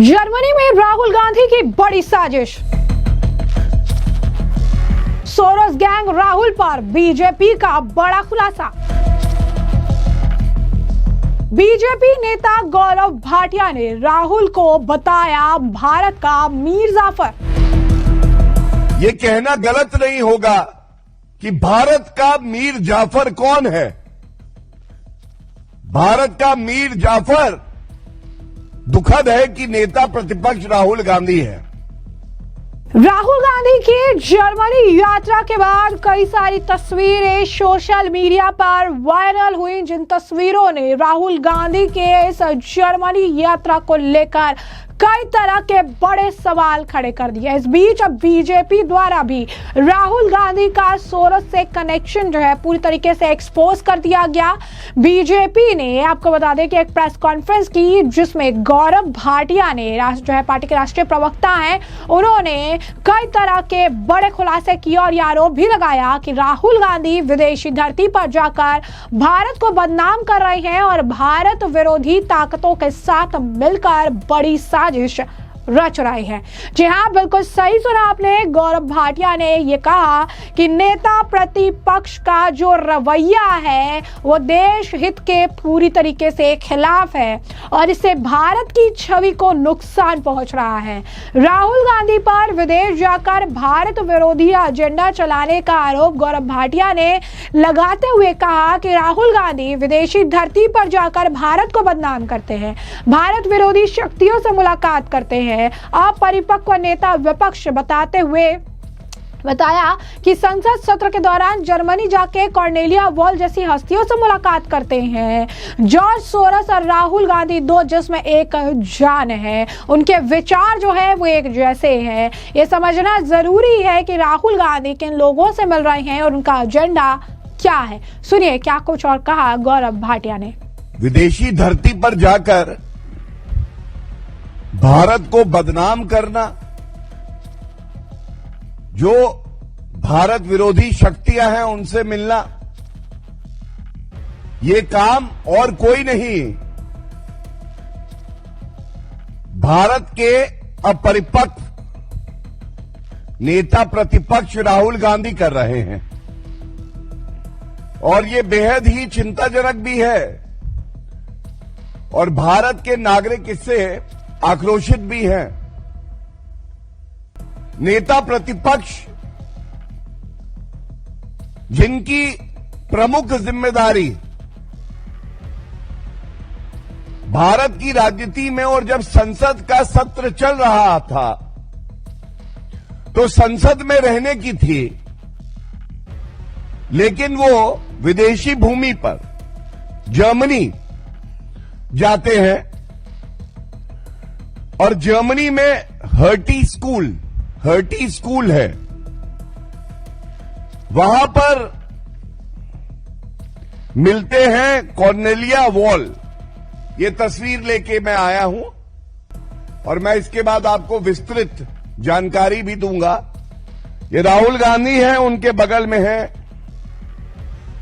Germany में राहुल गांधी की बड़ी साजिश। सोरोस गैंग राहुल पर बीजेपी का बड़ा खुलासा। बीजेपी नेता गौरव भाटिया ने राहुल को बताया भारत का मीर जाफर। ये कहना गलत नहीं होगा कि भारत का मीर जाफर कौन है। भारत का मीर जाफर दुखद है कि नेता प्रतिपक्ष राहुल गांधी है। राहुल गांधी की जर्मनी यात्रा के बाद कई सारी तस्वीरें सोशल मीडिया पर वायरल हुई, जिन तस्वीरों ने राहुल गांधी के इस जर्मनी यात्रा को लेकर कई तरह के बड़े सवाल खड़े कर दिए। इस बीच अब बीजेपी द्वारा भी राहुल गांधी का सोरस से कनेक्शन जो है पूरी तरीके से एक्सपोज कर दिया गया। बीजेपी ने आपको बता दें कि एक प्रेस कॉन्फ्रेंस की, जिसमें गौरव भाटिया ने जो है पार्टी के राष्ट्रीय प्रवक्ता हैं, उन्होंने कई तरह के बड़े खुलासे किए और ये आरोप भी लगाया कि राहुल गांधी विदेशी धरती पर जाकर भारत को बदनाम कर रहे हैं और भारत विरोधी ताकतों के साथ मिलकर बड़ी साजिश रच रहे हैं। जी हाँ, बिल्कुल सही सुना आपने। गौरव भाटिया ने यह कहा कि नेता प्रतिपक्ष का जो रवैया है वो देश हित के पूरी तरीके से खिलाफ है और इससे भारत की छवि को नुकसान पहुंच रहा है। राहुल गांधी पर विदेश जाकर भारत विरोधी एजेंडा चलाने का आरोप गौरव भाटिया ने लगाते हुए कहा कि राहुल गांधी विदेशी धरती पर जाकर भारत को बदनाम करते हैं, भारत विरोधी शक्तियों से मुलाकात करते हैं। अपरिपक्व नेता विपक्ष बताते हुए बताया कि संसद सत्र के दौरान जर्मनी जाके कॉर्नेलिया वॉल जैसी हस्तियों से मुलाकात करते हैं। जॉर्ज सोरस और राहुल गांधी दो जिस्म एक जान है, उनके विचार जो है वो एक जैसे हैं। ये समझना जरूरी है कि राहुल गांधी किन लोगों से मिल रहे हैं और उनका एजेंडा क्या है। सुनिए क्या कुछ और कहा गौरव भाटिया ने। विदेशी धरती पर जाकर भारत को बदनाम करना, जो भारत विरोधी शक्तियां हैं उनसे मिलना, ये काम और कोई नहीं भारत के अपरिपक्व नेता प्रतिपक्ष राहुल गांधी कर रहे हैं और ये बेहद ही चिंताजनक भी है और भारत के नागरिक इससे आक्रोशित भी हैं। नेता प्रतिपक्ष जिनकी प्रमुख जिम्मेदारी भारत की राजनीति में, और जब संसद का सत्र चल रहा था तो संसद में रहने की थी, लेकिन वो विदेशी भूमि पर जर्मनी जाते हैं और जर्मनी में हर्टी स्कूल है, वहां पर मिलते हैं कॉर्नेलिया वॉल। ये तस्वीर लेके मैं आया हूं और मैं इसके बाद आपको विस्तृत जानकारी भी दूंगा। ये राहुल गांधी हैं, उनके बगल में है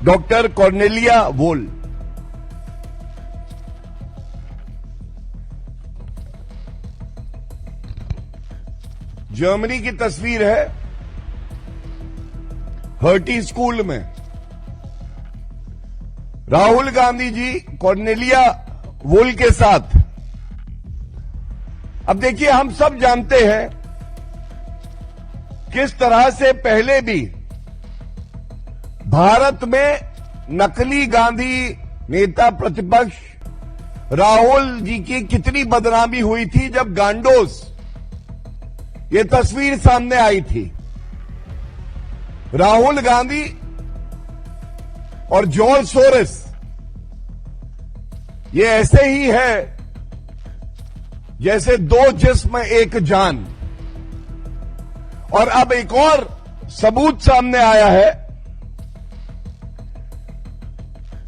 डॉक्टर कॉर्नेलिया वॉल। जर्मनी की तस्वीर है हर्टी स्कूल में। राहुल गांधी जी कॉर्नेलिया वॉल के साथ। अब देखिए, हम सब जानते हैं किस तरह से पहले भी भारत में नकली गांधी नेता प्रतिपक्ष राहुल जी की कितनी बदनामी हुई थी जब गांडोस ये तस्वीर सामने आई थी। राहुल गांधी और जॉर्ज सोरस ये ऐसे ही है जैसे दो जिस्म एक जान। और अब एक और सबूत सामने आया है।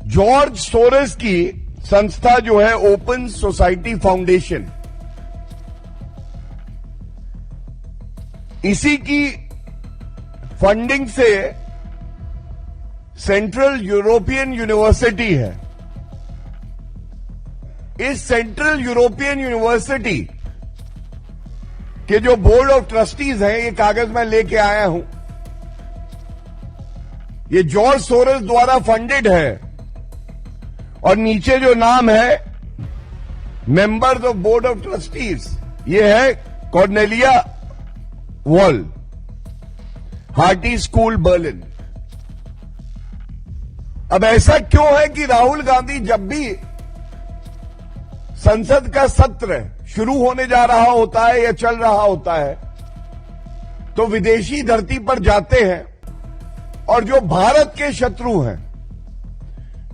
जॉर्ज सोरस की संस्था जो है ओपन सोसाइटी फाउंडेशन, इसी की फंडिंग से सेंट्रल यूरोपियन यूनिवर्सिटी है। इस सेंट्रल यूरोपियन यूनिवर्सिटी कि जो बोर्ड ऑफ ट्रस्टीज है, ये कागज मैं लेके आया हूं, ये जॉर्ज सोरोस द्वारा फंडेड है और नीचे जो नाम है members of board of trustees, ये है Cornelia wall, hearty school Berlin. अब ऐसा क्यों है कि राहुल गांधी जब भी संसद का सत्र शुरू होने जा रहा होता है या चल रहा होता है तो विदेशी धरती पर जाते हैं और जो भारत के शत्रु हैं,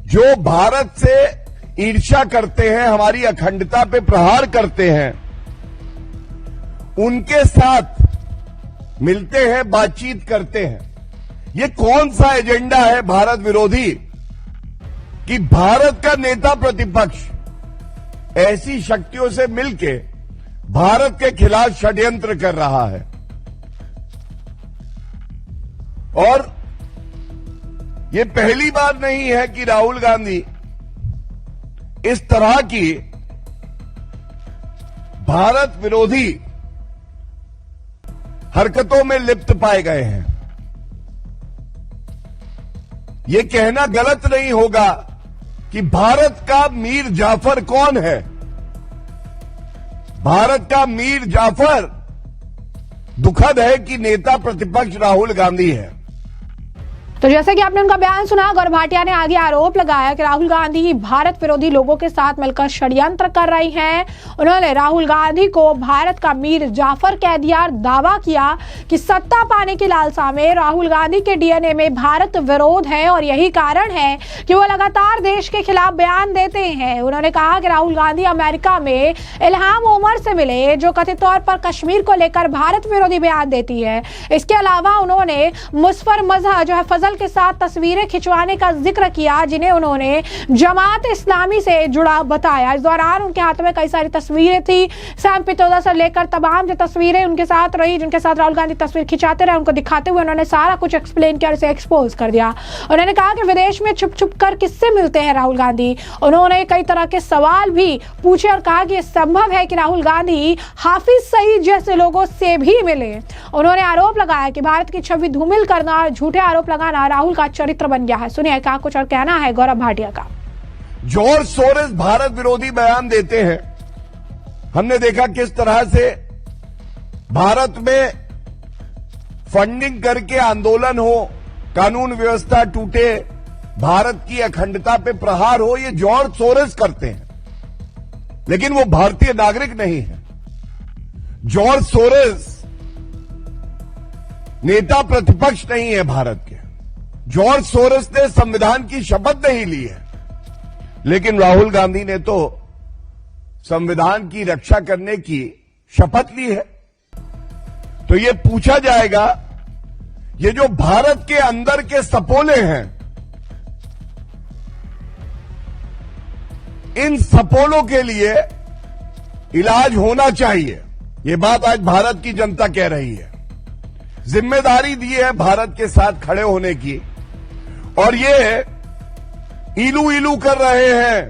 जो भारत से ईर्ष्या करते हैं, हमारी अखंडता पे प्रहार करते हैं, उनके साथ मिलते हैं, बातचीत करते हैं। ये कौन सा एजेंडा है भारत विरोधी कि भारत का नेता प्रतिपक्ष ऐसी शक्तियों से मिलके भारत के खिलाफ षड्यंत्र कर रहा है। और ये पहली बार नहीं है कि राहुल गांधी इस तरह की भारत विरोधी हरकतों में लिप्त पाए गए हैं। यह कहना गलत नहीं होगा कि भारत का मीर जाफर कौन है। भारत का मीर जाफर दुखद है कि नेता प्रतिपक्ष राहुल गांधी है। तो जैसे कि आपने उनका बयान सुना, गौरव भाटिया ने आगे आरोप लगाया कि राहुल गांधी भारत विरोधी लोगों के साथ मिलकर षड्यंत्र कर रही हैं। उन्होंने राहुल गांधी को भारत का मीर जाफर कह दिया, दावा किया कि सत्ता पाने की लालसा में राहुल गांधी के डीएनए में भारत विरोध है और यही कारण है कि वो लगातार देश के खिलाफ बयान देते हैं। उन्होंने कहा कि राहुल गांधी अमेरिका में इल्हाम उमर से मिले, जो कथित तौर पर कश्मीर को लेकर भारत विरोधी बयान देती है। इसके अलावा उन्होंने मुजफ्फर मजहा जो है फजल के साथ तस्वीरें खिंचवाने का जिक्र किया, जिन्हें उन्होंने जमात इस्लामी से जुड़ा बताया। इस दौरान उनके हाथों में कई सारी तस्वीरें थी, सैम पित्रोदा से लेकर तमाम जो तस्वीरें उनके साथ रही, जिनके साथ राहुल गांधी तस्वीर खिंचाते रहे, उनको दिखाते हुए उन्होंने सारा कुछ एक्सप्लेन किया और इसे एक्सपोज कर दिया। उन्होंने कहा कि विदेश में छुप छुप कर किससे मिलते हैं राहुल गांधी। उन्होंने कई तरह के सवाल भी पूछे और कहा कि यह संभव है कि राहुल गांधी हाफिज सईद जैसे लोगों से भी मिले। उन्होंने आरोप लगाया कि भारत की छवि धूमिल करना और झूठे आरोप लगाना राहुल का चरित्र बन गया है। सुनिए क्या कुछ और कहना है गौरव भाटिया का। जॉर्ज सोरोस भारत विरोधी बयान देते हैं। हमने देखा किस तरह से भारत में फंडिंग करके आंदोलन हो, कानून व्यवस्था टूटे, भारत की अखंडता पे प्रहार हो, ये जॉर्ज सोरोस करते हैं। लेकिन वो भारतीय नागरिक नहीं है। जॉर्ज सोरोस नेता प्रतिपक्ष नहीं है भारत के। जॉर्ज सोरोस ने संविधान की शपथ नहीं ली है, लेकिन राहुल गांधी ने तो संविधान की रक्षा करने की शपथ ली है। तो ये पूछा जाएगा, ये जो भारत के अंदर के सपोले हैं, इन सपोलों के लिए इलाज होना चाहिए। ये बात आज भारत की जनता कह रही है। जिम्मेदारी दी है भारत के साथ खड़े होने की, और ये इलू इलू कर रहे हैं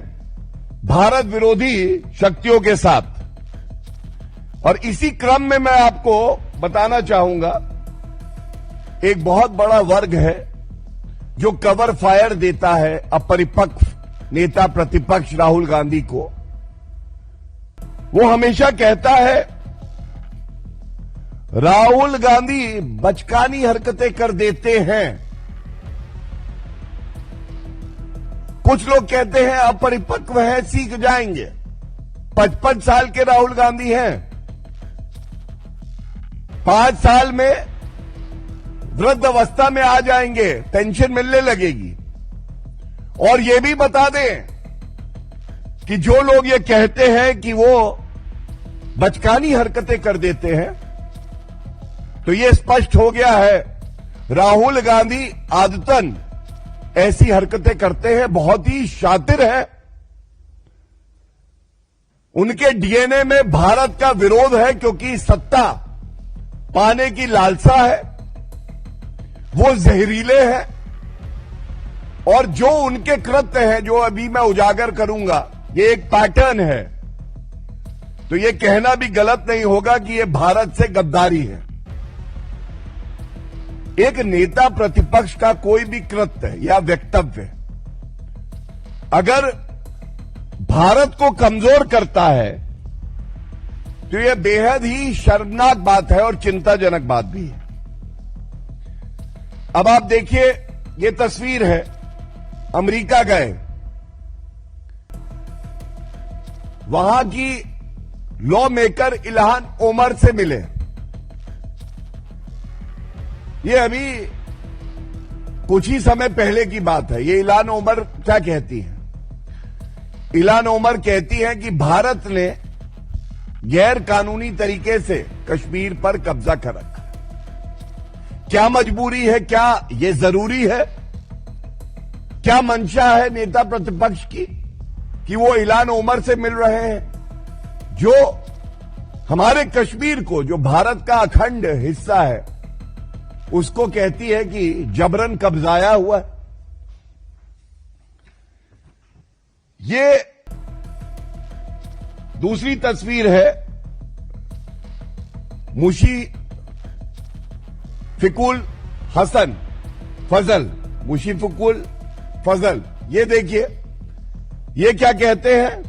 भारत विरोधी शक्तियों के साथ। और इसी क्रम में मैं आपको बताना चाहूंगा, एक बहुत बड़ा वर्ग है जो कवर फायर देता है अपरिपक्व नेता प्रतिपक्ष राहुल गांधी को। वो हमेशा कहता है राहुल गांधी बचकानी हरकतें कर देते हैं। कुछ लोग कहते हैं अपरिपक्व है, सीख जाएंगे। 55 साल के राहुल गांधी हैं। 5 साल में वृद्ध अवस्था में आ जाएंगे, पेंशन मिलने लगेगी। और यह भी बता दें कि जो लोग ये कहते हैं कि वो बचकानी हरकतें कर देते हैं, तो ये स्पष्ट हो गया है राहुल गांधी आदतन ऐसी हरकतें करते हैं, बहुत ही शातिर है। उनके डीएनए में भारत का विरोध है, क्योंकि सत्ता पाने की लालसा है। वो जहरीले हैं, और जो उनके कृत्य हैं, जो अभी मैं उजागर करूंगा, ये एक पैटर्न है तो ये कहना भी गलत नहीं होगा कि ये भारत से गद्दारी है। एक नेता प्रतिपक्ष का कोई भी कृत्य या वक्तव्य अगर भारत को कमजोर करता है तो यह बेहद ही शर्मनाक बात है और चिंताजनक बात भी है। अब आप देखिए, ये तस्वीर है, अमेरिका गए, वहां की लॉ मेकर इल्हान ओमर से मिले। ये अभी कुछ ही समय पहले की बात है। ये इल्हान ओमर क्या कहती है? इल्हान ओमर कहती है कि भारत ने गैर कानूनी तरीके से कश्मीर पर कब्जा कर रखा। क्या मजबूरी है? क्या ये जरूरी है? क्या मंशा है नेता प्रतिपक्ष की कि वो इल्हान ओमर से मिल रहे हैं, जो हमारे कश्मीर को, जो भारत का अखंड हिस्सा है, उसको कहती है कि जबरन कब्जाया हुआ है। ये दूसरी तस्वीर है मुशीफिकुल हसन फजल, मुशीफिकुल फजल। ये देखिए, ये क्या कहते हैं?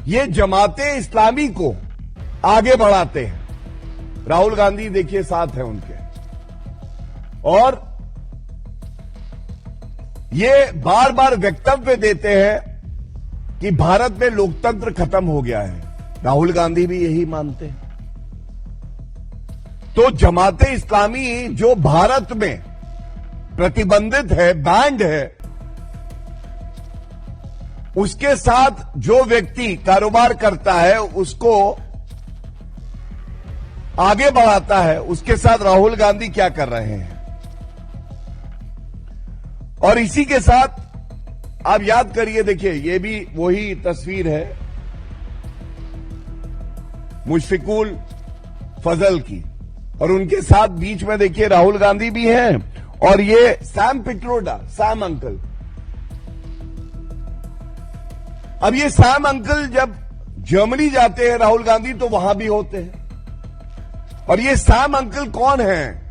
ये जमाते इस्लामी को आगे बढ़ाते हैं। राहुल गांधी देखिए साथ है उनके, और ये बार बार वक्तव्य देते हैं कि भारत में लोकतंत्र खत्म हो गया है। राहुल गांधी भी यही मानते हैं। तो जमाते इस्लामी जो भारत में प्रतिबंधित है, बैंड है, उसके साथ जो व्यक्ति कारोबार करता है, उसको आगे बढ़ाता है, उसके साथ राहुल गांधी क्या कर रहे हैं। और इसी के साथ आप याद करिए, देखिए ये भी वही तस्वीर है मुशफिकुल फजल की, और उनके साथ बीच में देखिए राहुल गांधी भी हैं, और ये सैम पिट्रोडा, सैम अंकल। अब ये सैम अंकल जब जर्मनी जाते हैं राहुल गांधी, तो वहां भी होते हैं। और ये सैम अंकल कौन है,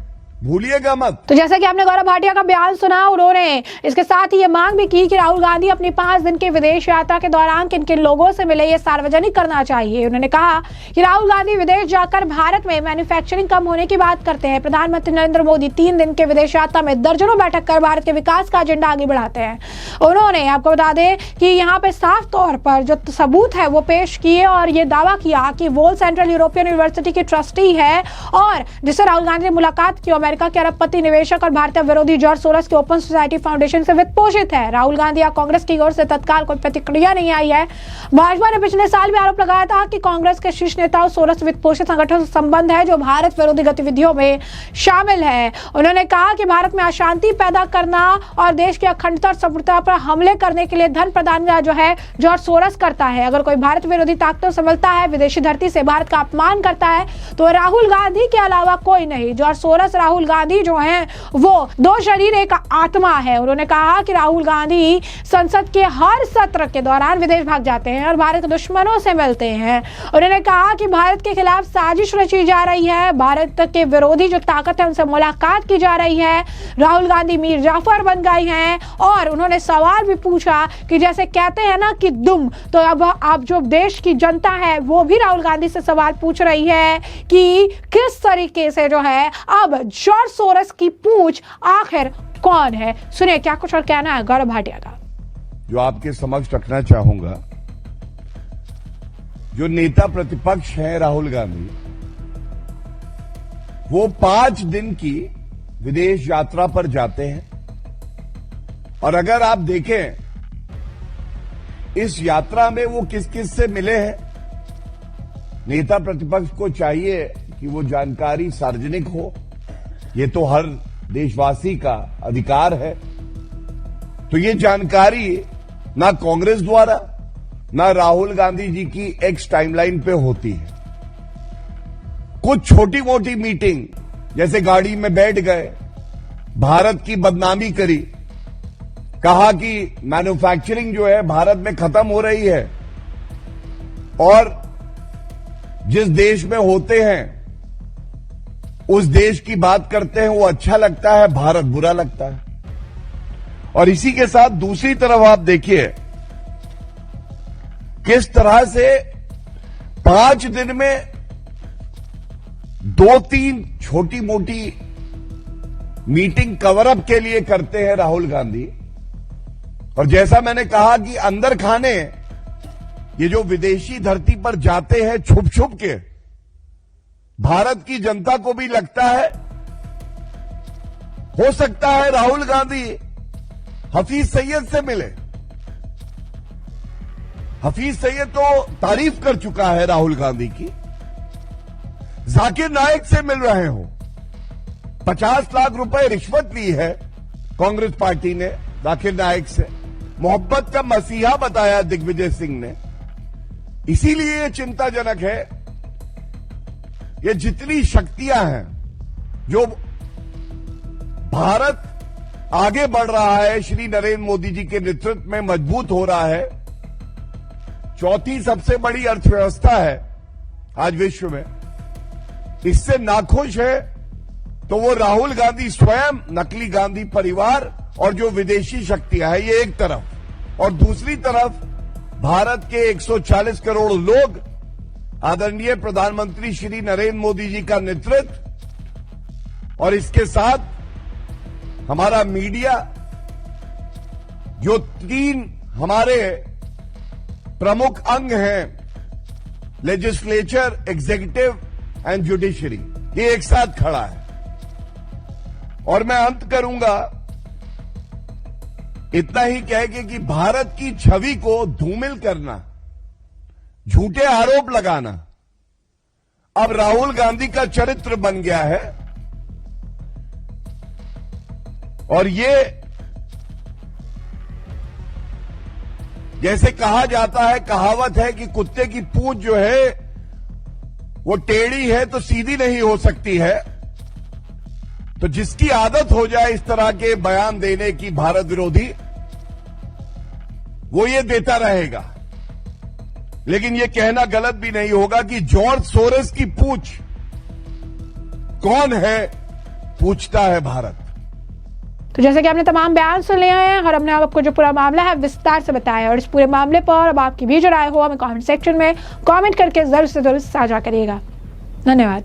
भूलिएगा मत। तो जैसा कि आपने गौरव भाटिया का बयान सुना, उन्होंने इसके साथ ही ये मांग भी की कि राहुल गांधी अपनी 5 दिन के विदेश यात्रा के दौरान किन किन लोगों से मिले, ये सार्वजनिक करना चाहिए। उन्होंने कहा कि राहुल गांधी विदेश जाकर भारत में मैन्युफैक्चरिंग कम होने की बात करते हैं। प्रधानमंत्री नरेंद्र मोदी 3 दिन के विदेश यात्रा में दर्जनों बैठक कर भारत के विकास का एजेंडा आगे बढ़ाते हैं। उन्होंने, आपको बता दें कि यहाँ पे साफ तौर पर जो सबूत है वो पेश किए और ये दावा किया कि वो सेंट्रल यूरोपियन यूनिवर्सिटी की ट्रस्टी है, और जिससे राहुल गांधी ने मुलाकात की, अमेरिका के अरबपति निवेशक और भारतीय विरोधी जॉर्ज सोरोस के ओपन सोसाइटी फाउंडेशन से वित्त पोषित है। राहुल गांधी या कांग्रेस की ओर से तत्काल कोई प्रतिक्रिया नहीं आई है। भाजपा ने पिछले साल भी आरोप लगाया था कि कांग्रेस के शीर्ष नेताओं सोरोस वित्त पोषित संगठन से संबंध है, जो भारत विरोधी गतिविधियों में शामिल है। उन्होंने कहा कि भारत में अशांति पैदा करना और देश की अखंडता और संप्रभुता पर हमले करने के लिए धन प्रदान जो है जॉर्ज सोरोस करता है। अगर कोई भारत विरोधी ताकतों से मिलता है, विदेशी धरती से भारत का अपमान करता है, तो राहुल गांधी के अलावा कोई नहीं। जॉर्ज सोरोस, राहुल गांधी जो है वो 2 शरीर एक आत्मा है। उन्होंने कहा कि राहुल गांधी संसद के हर सत्र के दौरान विदेश भाग जाते हैं और भारत के दुश्मनों से मिलते हैं। उन्होंने कहा कि भारत के खिलाफ साजिश रची जा रही है, भारत के विरोधी जो ताकत है उनसे मुलाकात की जा रही है। राहुल गांधी मीर जाफर बन गए हैं, और उन्होंने सवाल भी पूछा कि जैसे कहते हैं ना कि दुम, तो अब आप जो देश की जनता है वो भी राहुल गांधी से सवाल पूछ रही है कि किस तरीके से जो है अब जॉर्ज सोरोस की पूछ आखिर कौन है। सुनिए क्या कुछ और कहना है गौरव भाटिया का। जो आपके समक्ष रखना चाहूंगा, जो नेता प्रतिपक्ष है राहुल गांधी, वो 5 दिन की विदेश यात्रा पर जाते हैं, और अगर आप देखें इस यात्रा में वो किस किस से मिले हैं, नेता प्रतिपक्ष को चाहिए कि वो जानकारी सार्वजनिक हो। ये तो हर देशवासी का अधिकार है। तो ये जानकारी ना कांग्रेस द्वारा, ना राहुल गांधी जी की एक्स टाइमलाइन पे होती है। कुछ छोटी मोटी मीटिंग, जैसे गाड़ी में बैठ गए, भारत की बदनामी करी, कहा कि मैन्युफैक्चरिंग जो है भारत में खत्म हो रही है, और जिस देश में होते हैं उस देश की बात करते हैं, वो अच्छा लगता है, भारत बुरा लगता है। और इसी के साथ दूसरी तरफ आप देखिए किस तरह से 5 दिन में 2-3 छोटी मोटी मीटिंग कवर अप के लिए करते हैं राहुल गांधी। और जैसा मैंने कहा कि अंदर खाने ये जो विदेशी धरती पर जाते हैं छुप छुप के, भारत की जनता को भी लगता है हो सकता है राहुल गांधी हफीज सईद से मिले। हफीज सईद तो तारीफ कर चुका है राहुल गांधी की। जाकिर नाइक से मिल रहे हो। 50 लाख रुपए रिश्वत ली है कांग्रेस पार्टी ने जाकिर नाइक से। मोहब्बत का मसीहा बताया दिग्विजय सिंह ने। इसीलिए ये चिंताजनक है। ये जितनी शक्तियां हैं जो भारत आगे बढ़ रहा है, श्री नरेंद्र मोदी जी के नेतृत्व में मजबूत हो रहा है, चौथी सबसे बड़ी अर्थव्यवस्था है आज विश्व में, इससे नाखुश है तो वो राहुल गांधी स्वयं, नकली गांधी परिवार और जो विदेशी शक्तियां हैं, ये एक तरफ, और दूसरी तरफ भारत के 140 करोड़ लोग, आदरणीय प्रधानमंत्री श्री नरेंद्र मोदी जी का नेतृत्व, और इसके साथ हमारा मीडिया, जो 3 हमारे प्रमुख अंग हैं, लेजिस्लेचर, एग्जीक्यूटिव एंड जुडिशरी, ये एक साथ खड़ा है। और मैं अंत करूंगा इतना ही कह के कि भारत की छवि को धूमिल करना, झूठे आरोप लगाना अब राहुल गांधी का चरित्र बन गया है। और ये जैसे कहा जाता है, कहावत है कि कुत्ते की पूंछ जो है वो टेढ़ी है तो सीधी नहीं हो सकती है। तो जिसकी आदत हो जाए इस तरह के बयान देने की भारत विरोधी, वो ये देता रहेगा। लेकिन ये कहना गलत भी नहीं होगा कि जॉर्ज सोरेस की पूंछ कौन है, पूछता है भारत। तो जैसे कि आपने तमाम बयान सुन लिए हैं और हमने आपको जो पूरा मामला है विस्तार से बताया, और इस पूरे मामले पर अब आपकी भी जो राय हो हमें कमेंट सेक्शन में कमेंट करके जरूर से जरूर साझा करिएगा। धन्यवाद।